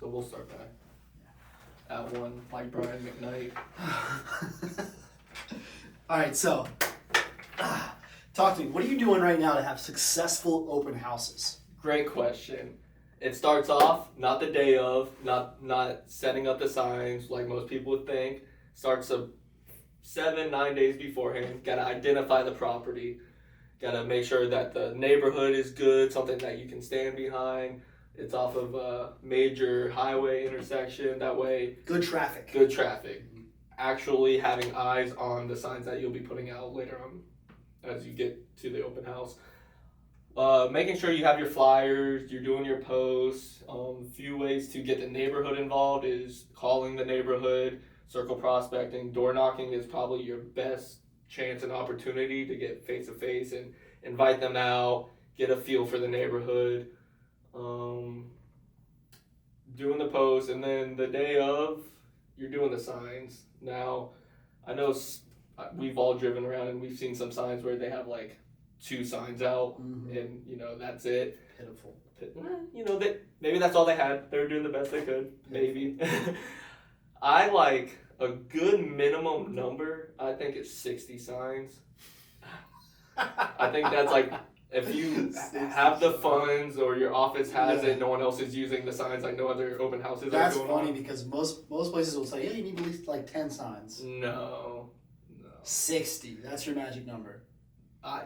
So we'll start back at one, like Brian McKnight. All right, so talk to me. What are you doing right now to have successful open houses? Great question. It starts off not the day of, not setting up the signs like most people would think. Starts 7-9 days beforehand. Got to identify the property. Got to make sure that the neighborhood is good, something that you can stand behind. It's off of a major highway intersection. That way, Good traffic. good traffic. Actually having eyes on the signs that you'll be putting out later on as you get to the open house. Making sure you have your flyers, you're doing your posts. Few ways to get the neighborhood involved is calling the neighborhood, circle prospecting, door knocking is probably your best chance and opportunity to get face to face and invite them out, get a feel for the neighborhood. Doing the post, and then the day of, you're doing the signs. Now, I know we've all driven around and we've seen some signs where they have like 2 signs out, and that's it. Pitiful. Maybe that's all they had. They were doing the best they could. Maybe. I like a good minimum number. I think it's 60 signs. I think that's like, if you have the funds or your office has it, no one else is using the signs. I know other open houses That's are going funny on. because most places will say, yeah, you need at least like 10 signs. No. 60. That's your magic number.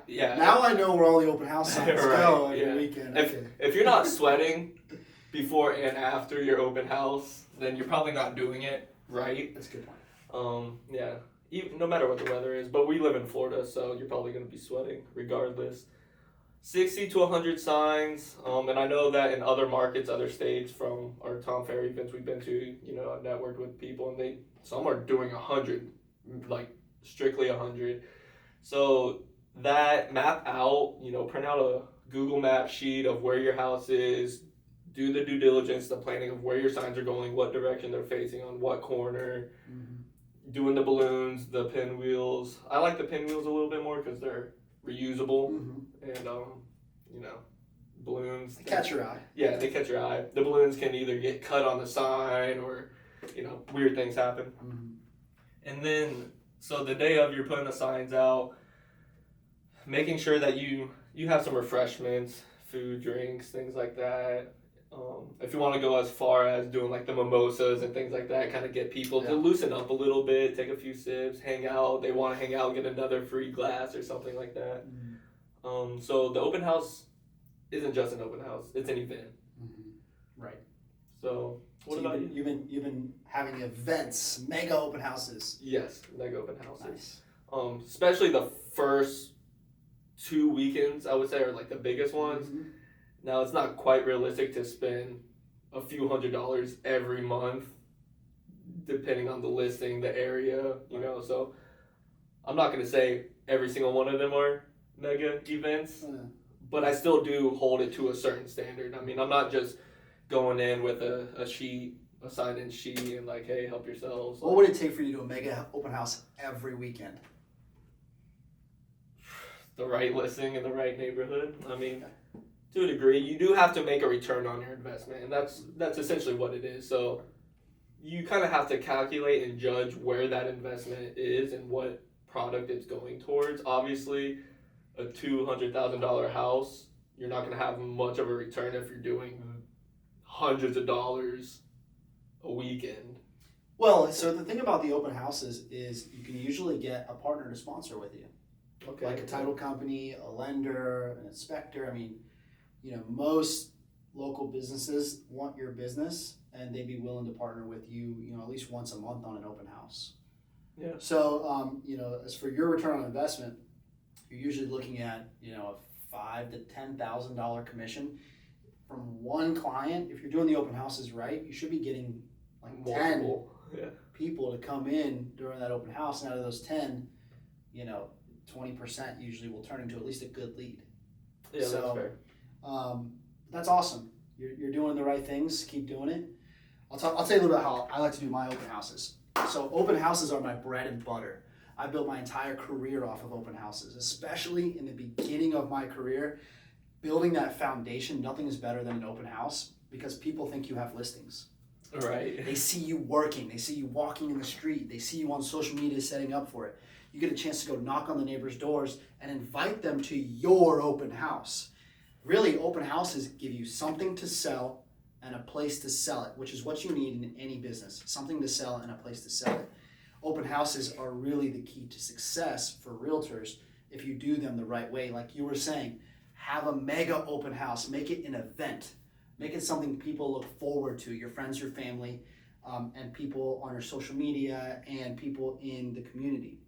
Yeah. Now I know where all the open house signs go every weekend. If you're not sweating before and after your open house, then you're probably not doing it right. That's a good point. Yeah. No matter what the weather is, but we live in Florida, so you're probably going to be sweating regardless. 60 to 100 signs, and I know that in other markets, other states, from our Tom Ferry events we've been to, I've networked with people, and some are doing 100, like strictly 100. So that map out, print out a Google map sheet of where your house is, do the due diligence, the planning of where your signs are going, what direction they're facing, on what corner, doing the balloons, the pinwheels. I like the pinwheels a little bit more because they're reusable, and balloons. They catch your eye. Yeah, they catch your eye. The balloons can either get cut on the sign or, weird things happen. And then, so the day of, you're putting the signs out, making sure that you have some refreshments, food, drinks, things like that. If you want to go as far as doing like the mimosas and things like that, kind of get people to loosen up a little bit, take a few sips, hang out. They want to hang out, get another free glass or something like that. So the open house isn't just an open house; it's an event. Right. So what about you? You've been having events, mega open houses. Yes, mega open houses. Nice. Especially the first 2 weekends, I would say, are like the biggest ones. Now, it's not quite realistic to spend a few $100s every month, depending on the listing, the area, so I'm not going to say every single one of them are mega events, but I still do hold it to a certain standard. I mean, I'm not just going in with a sheet, a sign-in sheet, and like, hey, help yourselves. What would it take for you to do a mega open house every weekend? The right listing in the right neighborhood. I mean, to a degree, you do have to make a return on your investment, and that's essentially what it is. So you kind of have to calculate and judge where that investment is and what product it's going towards. Obviously, a $200,000 house, you're not going to have much of a return if you're doing hundreds of dollars a weekend. Well, so the thing about the open houses is you can usually get a partner to sponsor with you. Okay. Like a title company, a lender, an inspector. I mean, most local businesses want your business and they'd be willing to partner with you, at least once a month on an open house. Yeah. So, as for your return on investment, you're usually looking at, a $5,000 to $10,000 commission from one client. If you're doing the open houses right, you should be getting like Multiple. 10 people to come in during that open house. And out of those 10, 20% usually will turn into at least a good lead. Yeah, that's fair. That's awesome. You're doing the right things. Keep doing it. I'll tell you a little bit how I like to do my open houses. So open houses are my bread and butter. I built my entire career off of open houses, especially in the beginning of my career. Building that foundation, nothing is better than an open house because people think you have listings. Right. They see you working. They see you walking in the street. They see you on social media setting up for it. You get a chance to go knock on the neighbors' doors and invite them to your open house. Really, open houses give you something to sell and a place to sell it, which is what you need in any business. Something to sell and a place to sell it. Open houses are really the key to success for realtors if you do them the right way. Like you were saying, have a mega open house. Make it an event. Make it something people look forward to, your friends, your family, and people on your social media and people in the community.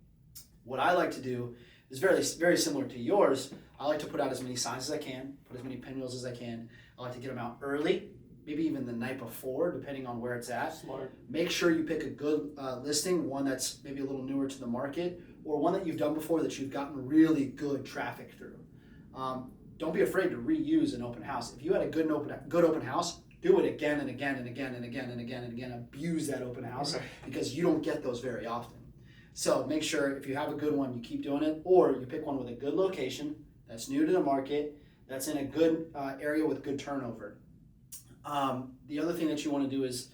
What I like to do is very, very similar to yours. I like to put out as many signs as I can, put as many pinwheels as I can. I like to get them out early, maybe even the night before, depending on where it's at. Smart. Make sure you pick a good listing, one that's maybe a little newer to the market, or one that you've done before that you've gotten really good traffic through. Don't be afraid to reuse an open house. If you had a good open house, do it again and again and again and again and again and again. Abuse that open house because you don't get those very often. So make sure if you have a good one, you keep doing it, or you pick one with a good location that's new to the market, that's in a good area with good turnover. The other thing that you want to do is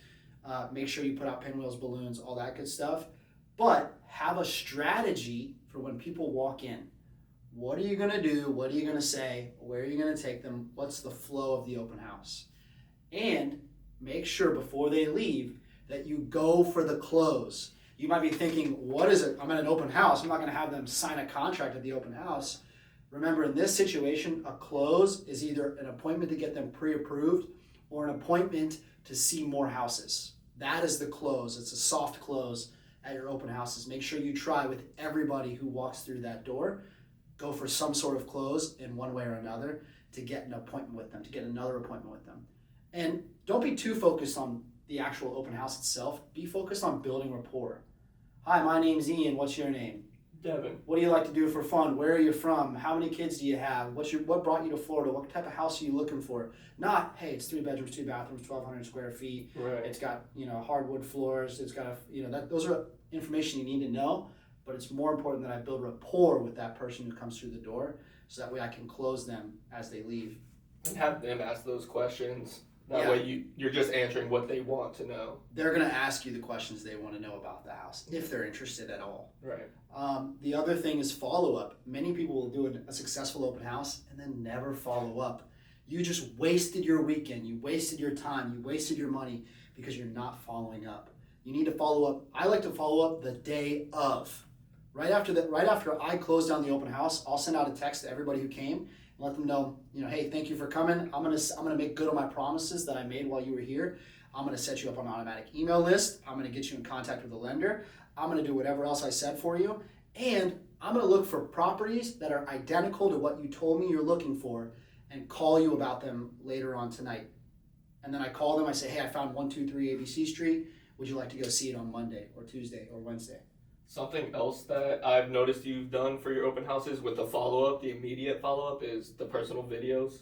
make sure you put out pinwheels, balloons, all that good stuff, but have a strategy for when people walk in. What are you going to do? What are you going to say? Where are you going to take them? What's the flow of the open house? And make sure before they leave that you go for the close. You might be thinking, what is it? I'm at an open house. I'm not going to have them sign a contract at the open house. Remember, in this situation, a close is either an appointment to get them pre-approved or an appointment to see more houses. That is the close. It's a soft close at your open houses. Make sure you try with everybody who walks through that door. Go for some sort of close in one way or another to get an appointment with them, to get another appointment with them. And don't be too focused on the actual open house itself. Be focused on building rapport. Hi, my name's Ian. What's your name? Devon. What do you like to do for fun? Where are you from? How many kids do you have? What brought you to Florida? What type of house are you looking for? Not, hey, it's 3 bedrooms, 2 bathrooms, 1,200 square feet. Right. It's got, hardwood floors. It's got those are information you need to know. But it's more important that I build rapport with that person who comes through the door, so that way I can close them as they leave. And have them ask those questions. That way you're just answering what they want to know. They're going to ask you the questions they want to know about the house, if they're interested at all. Right. The other thing is follow-up. Many people will do a successful open house and then never follow up. You just wasted your weekend. You wasted your time. You wasted your money because you're not following up. You need to follow up. I like to follow up the day of. Right after I close down the open house, I'll send out a text to everybody who came and let them know, hey, thank you for coming. I'm gonna make good on my promises that I made while you were here. I'm gonna set you up on an automatic email list. I'm gonna get you in contact with the lender. I'm gonna do whatever else I said for you, and I'm gonna look for properties that are identical to what you told me you're looking for, and call you about them later on tonight. And then I call them. I say, hey, I found 123 ABC Street. Would you like to go see it on Monday or Tuesday or Wednesday? Something else that I've noticed you've done for your open houses with the follow-up, the immediate follow-up, is the personal videos.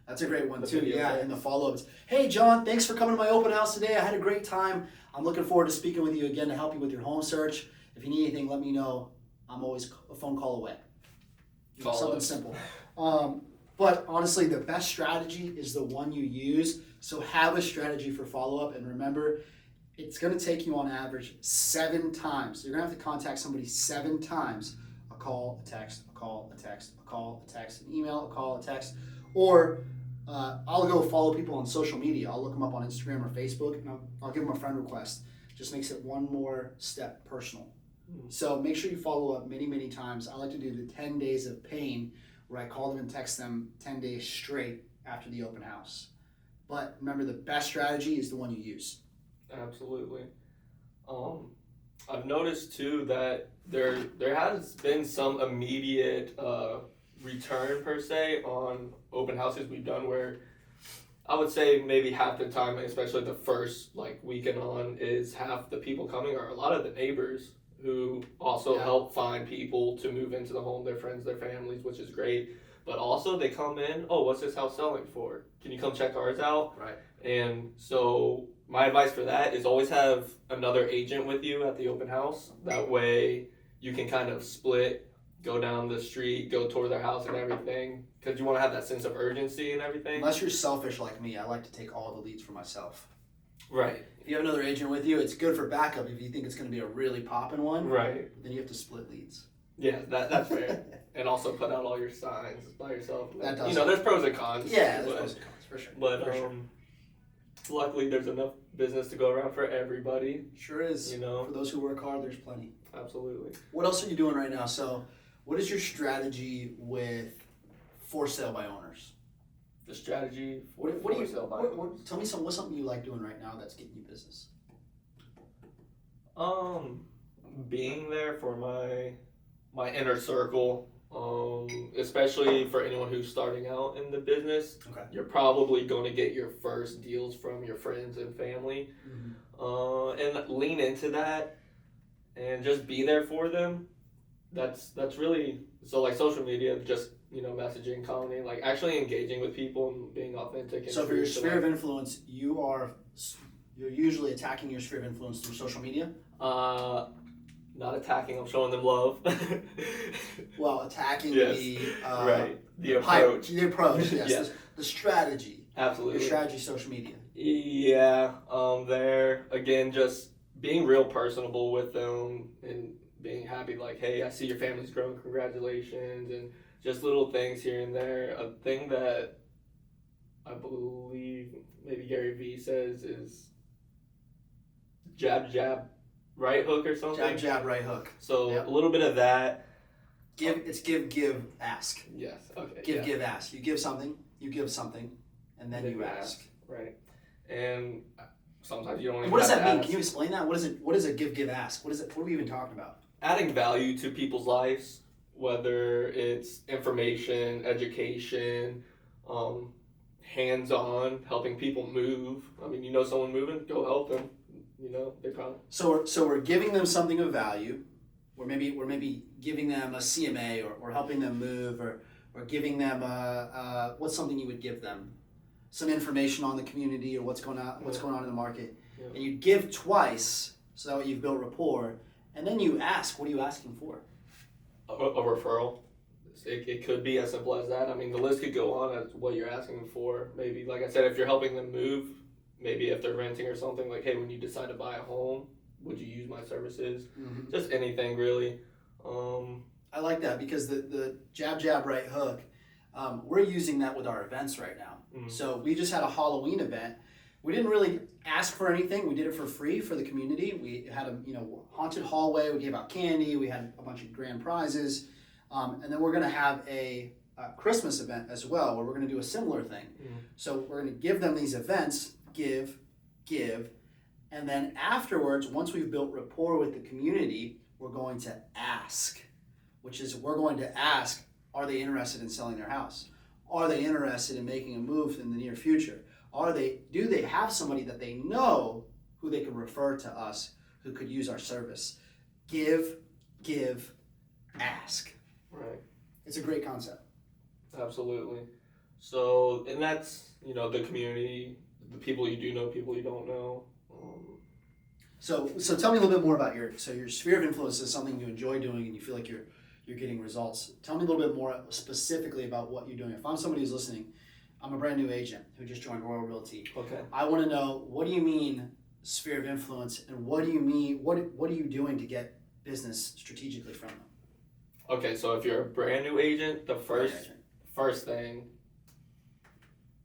That's a great one too, yeah, and the follow-ups. Hey, John, thanks for coming to my open house today. I had a great time. I'm looking forward to speaking with you again to help you with your home search. If you need anything, let me know. I'm always a phone call away. Something simple. But honestly, the best strategy is the one you use. So have a strategy for follow-up, and remember, it's going to take you on average 7 times. You're going to have to contact somebody 7 times. A call, a text, a call, a text, a call, a text, an email, a call, a text. Or I'll go follow people on social media. I'll look them up on Instagram or Facebook, and I'll give them a friend request. Just makes it one more step personal. So make sure you follow up many, many times. I like to do the 10 days of pain where I call them and text them 10 days straight after the open house. But remember, the best strategy is the one you use. Absolutely. I've noticed too that there has been some immediate return per se on open houses we've done, where I would say maybe half the time, especially the first weekend on, is half the people coming are a lot of the neighbors who also help find people to move into the home, their friends, their families, which is great. But also they come in, oh, what's this house selling for? Can you come check ours out? Right. And so my advice for that is always have another agent with you at the open house. That way you can kind of split, go down the street, go tour their house and everything, because you want to have that sense of urgency and everything. Unless you're selfish like me, I like to take all the leads for myself. Right. If you have another agent with you, it's good for backup if you think it's going to be a really popping one. Right. Then you have to split leads. Yeah, that's fair. And also put out all your signs by yourself. That does there's pros and cons. Yeah, there's pros and cons, for sure. But for sure. Luckily, there's enough business to go around for everybody. Sure is. For those who work hard, there's plenty. Absolutely. What else are you doing right now? So, what is your strategy with for sale by owners? The strategy What for do you sale by tell me what's something you like doing right now that's getting you business? Being there for my inner circle, especially for anyone who's starting out in the business. Okay. You're probably going to get your first deals from your friends and family, and lean into that, and just be there for them. That's really so. Like social media, just messaging, commenting, like actually engaging with people and being authentic. And so for your sphere of influence, you're usually attacking your sphere of influence through social media. Not attacking. I'm showing them love. Well, attacking the approach. The approach. Yes. Yeah. The strategy. Absolutely. Your strategy, social media. Yeah. There again, just being real personable with them and being happy. Like, hey, I see your family's growing. Congratulations, and just little things here and there. A thing that I believe maybe Gary Vee says is jab, jab, right hook or something. Jab, jab, right hook. So a little bit of that. Give, ask. Yes. Okay. Give, ask. You give something, and then you ask. Right. And sometimes you don't even What does that mean? ask. Can you explain that? What is a give, ask? What is it? What are we even talking about? Adding value to people's lives, whether it's information, education, hands-on, helping people move. I mean, someone moving, go help them. They probably. So we're giving them something of value. We're maybe giving them a CMA or helping them move or giving them what's something you would give them, some information on the community or what's going on in the market, and you give twice so that you've built rapport, and then you ask, what are you asking for? A referral. It could be as simple as that. I mean, the list could go on as what you're asking for. Maybe, like I said, if you're helping them move, maybe if they're renting or something, like, hey, when you decide to buy a home, would you use my services? Mm-hmm. Just anything, really. I like that because the jab, jab, right hook, we're using that with our events right now. Mm-hmm. So we just had a Halloween event. We didn't really ask for anything. We did it for free for the community. We had a haunted hallway. We gave out candy. We had a bunch of grand prizes. And then we're going to have a Christmas event as well where we're going to do a similar thing. Mm-hmm. So we're going to give them these events, give, and then afterwards, once we've built rapport with the community, we're going to ask, we're going to ask, are they interested in selling their house? Are they interested in making a move in the near future? Do they have somebody that they know who they can refer to us who could use our service? Give, ask. Right. It's a great concept. Absolutely. So, and that's, the community, the people you do know, people you don't know. So tell me a little bit more about your sphere of influence is something you enjoy doing and you feel like you're getting results. Tell me a little bit more specifically about what you're doing. If I'm somebody who's listening, I'm a brand new agent who just joined Royal Realty. Okay. I want to know, what do you mean sphere of influence, and what do you mean, what are you doing to get business strategically from them? Okay, so if you're a brand new agent, the first thing,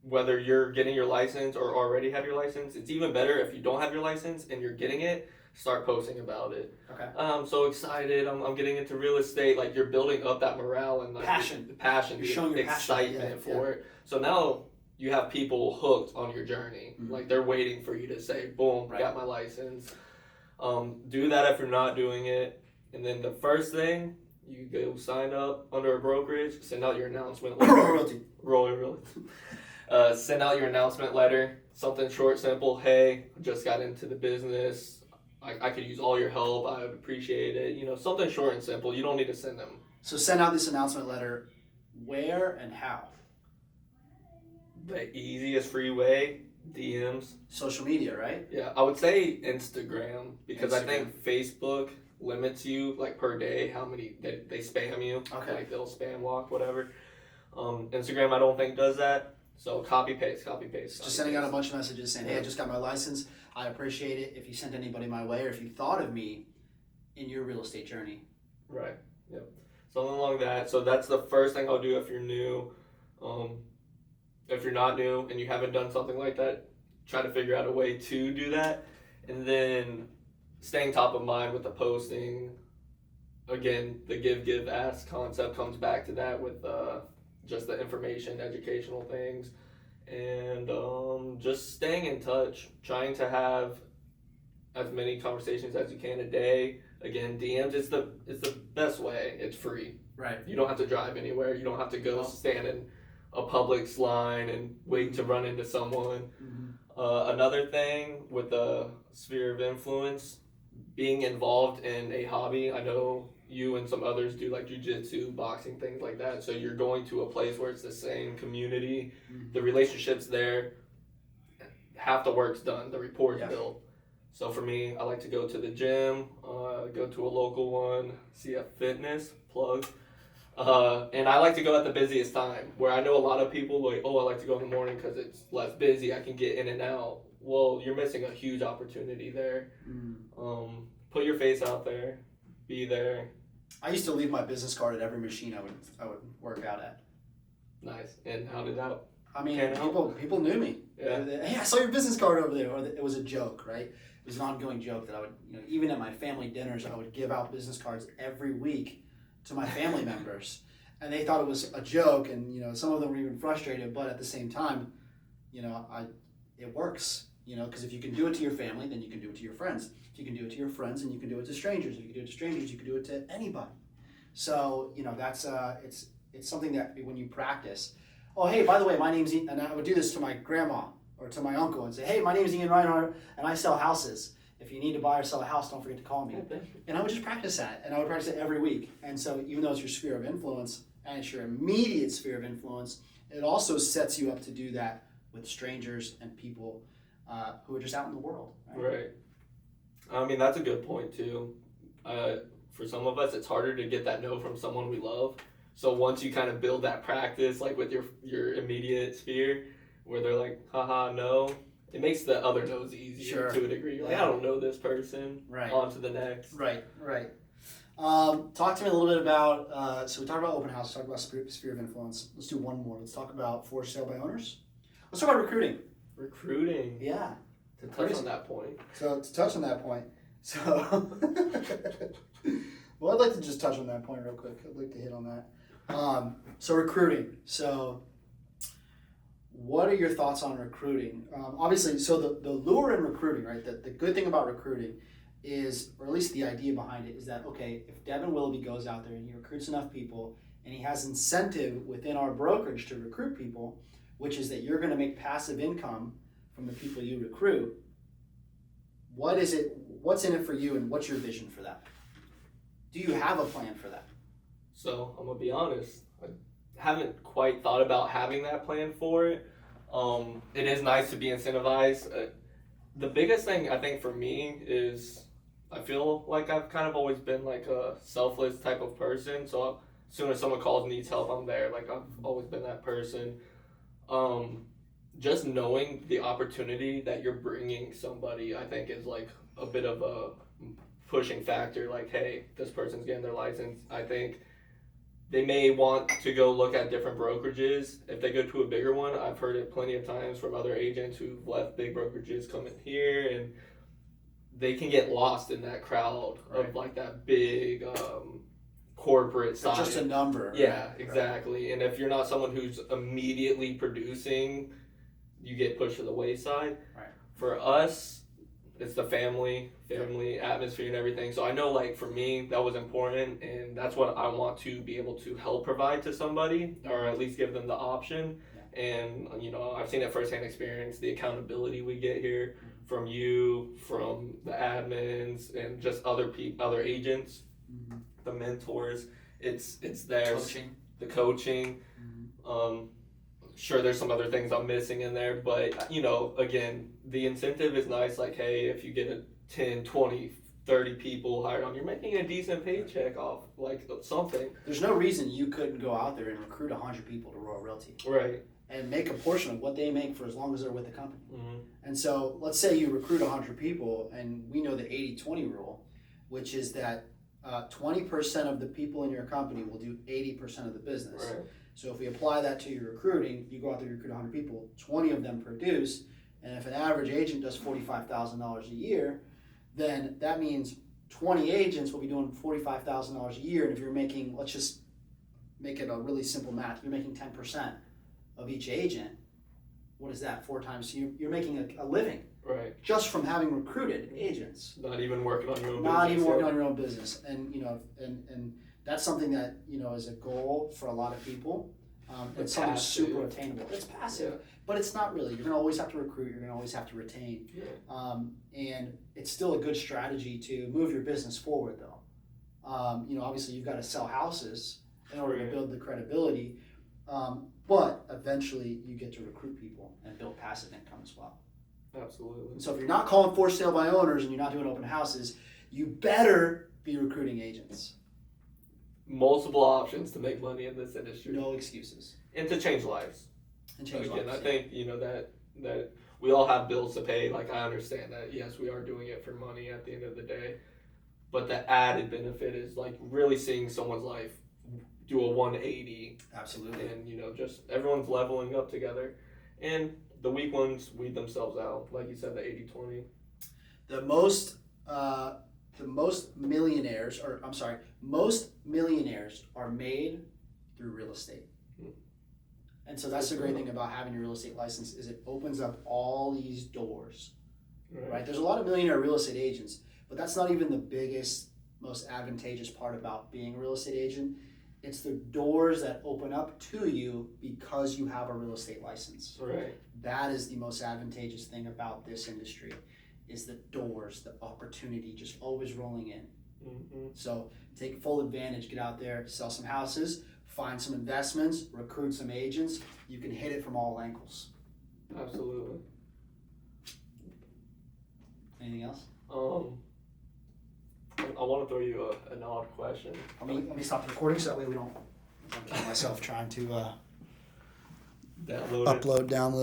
whether you're getting your license or already have your license, it's even better if you don't have your license and you're getting it, start posting about it. Okay. I'm so excited. I'm getting into real estate. Like, you're building up that morale and like passion. You're showing your excitement for it. So now you have people hooked on your journey. Mm-hmm. Like, they're waiting for you to say, boom, got my license. Do that if you're not doing it. And then the first thing, you go sign up under a brokerage, send out your announcement letter. Royal Realty. Send out your announcement letter. Something short, simple. Hey, just got into the business. I could use all your help. I would appreciate it. Something short and simple. You don't need to send them. So send out this announcement letter. Where and how? The easiest free way, DMs. Social media, right? Yeah, I would say Instagram because I think Facebook limits you like per day how many they spam you. Okay. Like they'll spam walk, whatever. Instagram I don't think does that. So copy paste. Just sending out a bunch of messages saying, hey, I just got my license. I appreciate it. If you sent anybody my way or if you thought of me in your real estate journey. Right. Yep. Something along that. So that's the first thing I'll do if you're new. If you're not new and you haven't done something like that, try to figure out a way to do that. And then staying top of mind with the posting. Again, the give, ask concept comes back to that with just the information, educational things. And just staying in touch, trying to have as many conversations as you can a day. Again, DMs is the best way. It's free. Right. You don't have to drive anywhere. You don't have to go stand in a Publix line and wait to run into someone. Another thing with the sphere of influence, being involved in a hobby. I know you and some others do like jiu-jitsu, boxing, things like that. So you're going to a place where it's the same community. The relationships there, half the work's done, the rapport's built. So for me, I like to go to the gym, go to a local one, CF Fitness, plug. And I like to go at the busiest time, where I know a lot of people like, oh, I like to go in the morning because it's less busy, I can get in and out. Well, you're missing a huge opportunity there. Put your face out there, be there. I used to leave my business card at every machine I would work out at. Nice. And how did that? I mean, people knew me. Yeah. Hey, I saw your business card over there. Or it was a joke, right? It was an ongoing joke that I would, even at my family dinners, I would give out business cards every week to my family members. And they thought it was a joke, and, some of them were even frustrated, but at the same time, it works, because if you can do it to your family, then you can do it to your friends. If you can do it to your friends, then you can do it to strangers. If you can do it to strangers, you can do it to anybody. So, that's, it's something that when you practice, oh, hey, by the way, my name's Ian, and I would do this to my grandma or to my uncle and say, hey, my name's Ian Reinhardt, and I sell houses. If you need to buy or sell a house, don't forget to call me. And I would just practice that, and I would practice it every week. And so even though it's your sphere of influence, and it's your immediate sphere of influence, it also sets you up to do that with strangers and people who are just out in the world. Right. I mean, that's a good point, too. For some of us, it's harder to get that no from someone we love. So once you kind of build that practice, like with your immediate sphere, where they're like, haha, no, it makes the other no's easier to a degree. You're like, I don't know this person. Right. On to the next. Right. Talk to me a little bit about, so we talked about open house, talked about sphere of influence. Let's do one more. Let's talk about for sale by owners. Let's talk about recruiting. Recruiting. Yeah. To touch on that point. So well, I'd like to just touch on that point real quick. I'd like to hit on that. So recruiting. So what are your thoughts on recruiting? Obviously, so the lure in recruiting, right? The good thing about recruiting is, or at least the idea behind it is that, okay, if Devon Willoughby goes out there and he recruits enough people and he has incentive within our brokerage to recruit people, which is that you're going to make passive income from the people you recruit, what's in it for you and what's your vision for that? Do you have a plan for that? So I'm going to be honest, I haven't quite thought about having that plan for it. It is nice to be incentivized. The biggest thing I think for me is I feel like I've kind of always been like a selfless type of person. So as soon as someone calls, needs help, I'm there. Like I've always been that person. Just knowing the opportunity that you're bringing somebody, I think is like a bit of a pushing factor. Like, hey, this person's getting their license. I think they may want to go look at different brokerages. If they go to a bigger one, I've heard it plenty of times from other agents who've left big brokerages, come in here, and they can get lost in that crowd of like that big corporate side. Just a number. Yeah, exactly. Right. And if you're not someone who's immediately producing, you get pushed to the wayside. Right. For us, it's the family atmosphere and everything. So I know, like, for me, that was important, and that's what I want to be able to help provide to somebody, or at least give them the option. Yeah. And, I've seen it firsthand experience, the accountability we get here from you, from the admins, and just other agents, the mentors. It's there. The coaching. Sure, there's some other things I'm missing in there, but, again, the incentive is nice. Like, hey, if you get 10, 20, 30 people hired on, you're making a decent paycheck off, like, something. There's no reason you couldn't go out there and recruit 100 people to Royal Realty. Right. and make a portion of what they make for as long as they're with the company. Mm-hmm. And so let's say you recruit 100 people, and we know the 80-20 rule, which is that 20% of the people in your company will do 80% of the business. Right. So if we apply that to your recruiting, you go out there, you recruit 100 people, 20 of them produce, and if an average agent does $45,000 a year, then that means 20 agents will be doing $45,000 a year. And if you're making, let's just make it a really simple math, you're making 10% of each agent. What is that? 4 times? You're making a living, Right. just from having recruited agents. Not even working on your own Not business. even working on your own business. And and that's something that is a goal for a lot of people. It's something passive. super attainable. It's passive, Yeah. but it's not really. You're gonna always have to recruit. You're gonna always have to retain. Yeah. And it's still a good strategy to move your business forward, though. Obviously you've got to sell houses in order to Right. build the credibility, but eventually you get to recruit people and build passive income as well. Absolutely. And so if you're not calling for sale by owners and you're not doing open houses, you better be recruiting agents. Multiple options to make money in this industry. No excuses. And to change lives. And change Again, lives. I think that we all have bills to pay. Like, I understand that. Yes, we are doing it for money at the end of the day, but the added benefit is like really seeing someone's life do a 180, Absolutely. and just everyone's leveling up together, and the weak ones weed themselves out. Like you said, the 80-20. The most millionaires are made through real estate. And so that's the great thing about having your real estate license is it opens up all these doors, right? There's a lot of millionaire real estate agents, but that's not even the biggest, most advantageous part about being a real estate agent. It's the doors that open up to you because you have a real estate license. Right. That is the most advantageous thing about this industry, is the doors, the opportunity just always rolling in. Mm-hmm. So take full advantage, get out there, sell some houses, find some investments, recruit some agents. You can hit it from all angles. Absolutely. Anything else? I want to throw you an odd question. Let me stop the recording so that way we don't kill myself trying to Download it. upload, download.